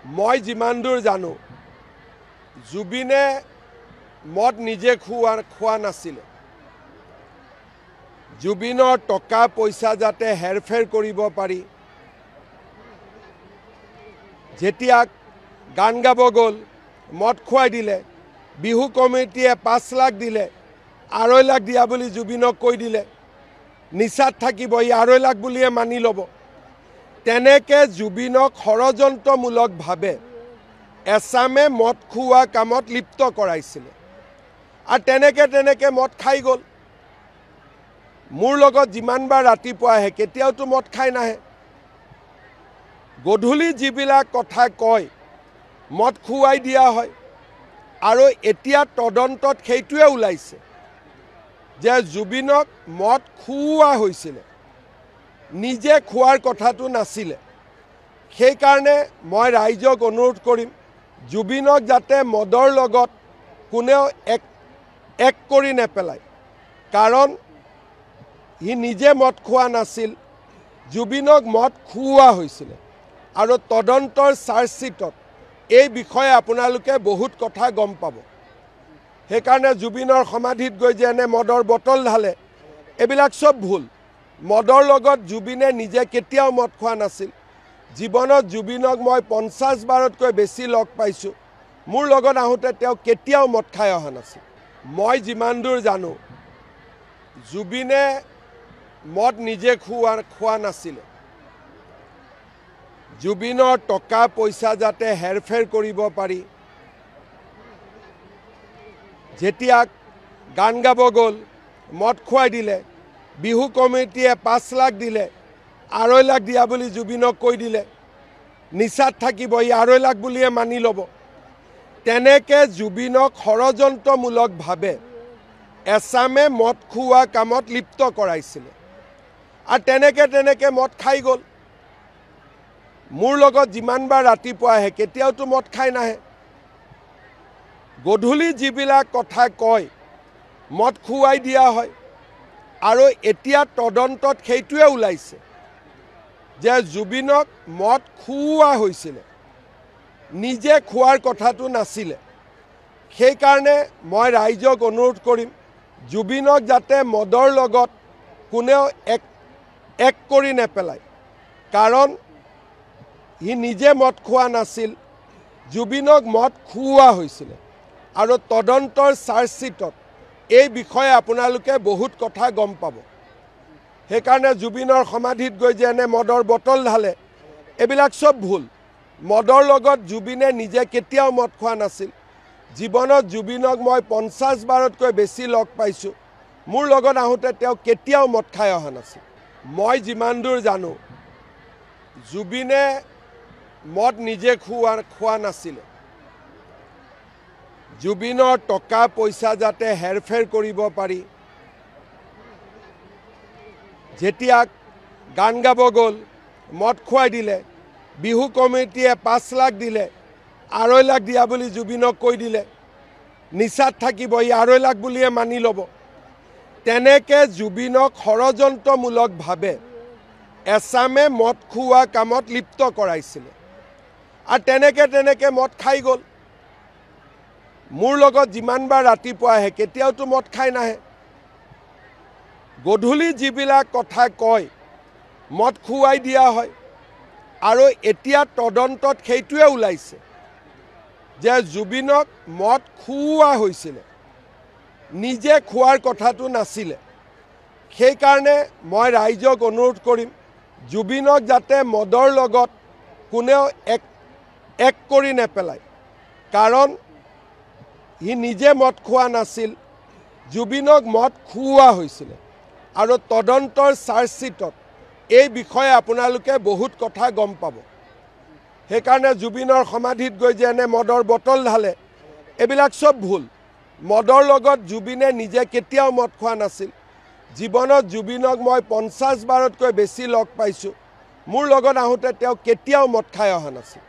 মই যিমান দূৰ জানো জুবিনে মদ নিজে খোৱা নাছিলে। জুবিনৰ টকা পইচা যাতে হেৰফেৰ কৰিব পাৰি, যেতিয়া গান গাব গ'ল মদ খুৱাই দিলে, বিহু কমিটিয়ে 5 লাখ দিলে, 2.5 লাখ দিয়া বুলি জুবিনক কৈ দিলে, নিচাত থাকিব ই 2.5 লাখ বুলিয়ে মানি ল'ব। তেনেকে জুবিনক ষড়যন্ত্ৰমূলকভাৱে এছামে মদ খুওৱা কামত লিপ্ত কৰাইছিলে আৰু তেনেকে মদ খাই গ'ল। মোৰ লগত যিমানবাৰ ৰাতিপুৱা আহে কেতিয়াওতো মদ খাই নাহে। গধূলি যিবিলাক কথা কয় মদ খুৱাই দিয়া হয় আৰু এতিয়া তদন্তত সেইটোৱে ওলাইছে যে জুবিনক মদ খুওৱা হৈছিলে, নিজে খোৱাৰ কথাটো নাছিলে। সেইকাৰণে মই ৰাইজক অনুৰোধ কৰিম জুবিনক যাতে মদৰ লগত কোনেও এক কৰি নেপেলায়, কাৰণ সি নিজে মদ খোৱা নাছিল, জুবিনক মদ খুওৱা হৈছিলে। আৰু তদন্তৰ চাৰ্জশ্বিটত এই বিষয়ে আপোনালোকে বহুত কথা গম পাব। সেইকাৰণে জুবিনৰ সমাধিত গৈ যে এনে মদৰ বটল ঢালে, এইবিলাক চব ভুল। মদৰ লগত জুবিনে নিজে কেতিয়াও মদ খোৱা নাছিল। জীৱনত জুবিনক মই 50 বাৰতকৈ বেছি লগ পাইছোঁ। মোৰ লগত আহোঁতে তেওঁ কেতিয়াও মদ খাই অহা নাছিল। মই যিমান দূৰ জানো জুবিনে মদ নিজে খোৱা নাছিলে। জুবিনৰ টকা পইচা যাতে হেৰফেৰ কৰিব পাৰি, যেতিয়া গান গাব গ'ল মদ খুৱাই দিলে, বিহু কমিটিয়ে 5 লাখ দিলে, 2.5 লাখ দিয়া বুলি জুবিনক কৈ দিলে, নিচাত থাকিব ই 2.5 লাখ বুলিয়ে মানি ল'ব। তেনেকে জুবিনক ষড়যন্ত্ৰমূলকভাৱে এছামে মদ খুওৱা কামত লিপ্ত কৰাইছিলে আৰু তেনেকে মদ খাই গ'ল। মোৰ লগত যিমানবাৰ ৰাতিপুৱা আহে কেতিয়াওতো মদ খাই নাহে। গধূলি যিবিলাক কথা কয় মদ খুৱাই দিয়া হয় আৰু এতিয়া তদন্তত সেইটোৱে ওলাইছে যে জুবিনক মদ খুওৱা হৈছিলে, নিজে খোৱাৰ কথাটো নাছিলে। সেইকাৰণে মই ৰাইজক অনুৰোধ কৰিম জুবিনক যাতে মদৰ লগত কোনেও এক কৰি নেপেলায়, কাৰণ সি নিজে মদ খোৱা নাছিল, জুবিনক মদ খুওৱা হৈছিলে। আৰু তদন্তৰ চাৰ্জশ্বিটত এই বিষয়ে আপোনালোকে বহুত কথা গম পাব। সেইকাৰণে জুবিনৰ সমাধিত গৈ যে এনে মদৰ বটল ঢালে, এইবিলাক চব ভুল। মদৰ লগত জুবিনে নিজে কেতিয়াও মদ খোৱা নাছিল। জীৱনত জুবিনক মই 50 বাৰতকৈ বেছি লগ পাইছোঁ। মোৰ লগত আহোঁতে তেওঁ কেতিয়াও মদ খাই অহা নাছিল। মই যিমান দূৰ জানো জুবিনে মদ নিজে খোৱা নাছিলে। জুবিনৰ টকা পইচা যাতে হেৰফেৰ কৰিব পাৰি, যেতিয়া গান গাব গ'ল মদ খুৱাই দিলে, বিহু কমিটিয়ে 5 লাখ দিলে, 2.5 লাখ দিয়া বুলি জুবিনক কৈ দিলে, নিচাত থাকিব ই 2.5 লাখ বুলিয়ে মানি ল'ব। তেনেকে জুবিনক ষড়যন্ত্ৰমূলকভাৱে এছামে মদ খুওৱা কামত লিপ্ত কৰাইছিলে আৰু তেনেকে মদ খাই গ'ল। মোৰ লগত যিমানবাৰ ৰাতিপুৱা আহে কেতিয়াওতো মদ খাই নাহে। গধূলি যিবিলাক কথা কয় মদ খুৱাই দিয়া হয় আৰু এতিয়া তদন্তত সেইটোৱে ওলাইছে যে জুবিনক মদ খুওৱা হৈছিলে, নিজে খোৱাৰ কথাটো নাছিলে। সেইকাৰণে মই ৰাইজক অনুৰোধ কৰিম জুবিনক যাতে মদৰ লগত কোনেও এক কৰি নেপেলায়, কাৰণ সি নিজে মদ খোৱা নাছিল, জুবিনক মদ খুওৱা হৈছিলে। আৰু তদন্তৰ চাৰ্জশ্বিটত এই বিষয়ে আপোনালোকে বহুত কথা গম পাব। সেইকাৰণে জুবিনৰ সমাধিত গৈ যে এনে মদৰ বটল ঢালে, এইবিলাক চব ভুল। মদৰ লগত জুবিনে নিজে কেতিয়াও মদ খোৱা নাছিল। জীৱনত জুবিনক মই 50 বাৰতকৈ বেছি লগ পাইছোঁ। মোৰ লগত আহোঁতে তেওঁ কেতিয়াও মদ খাই অহা নাছিল।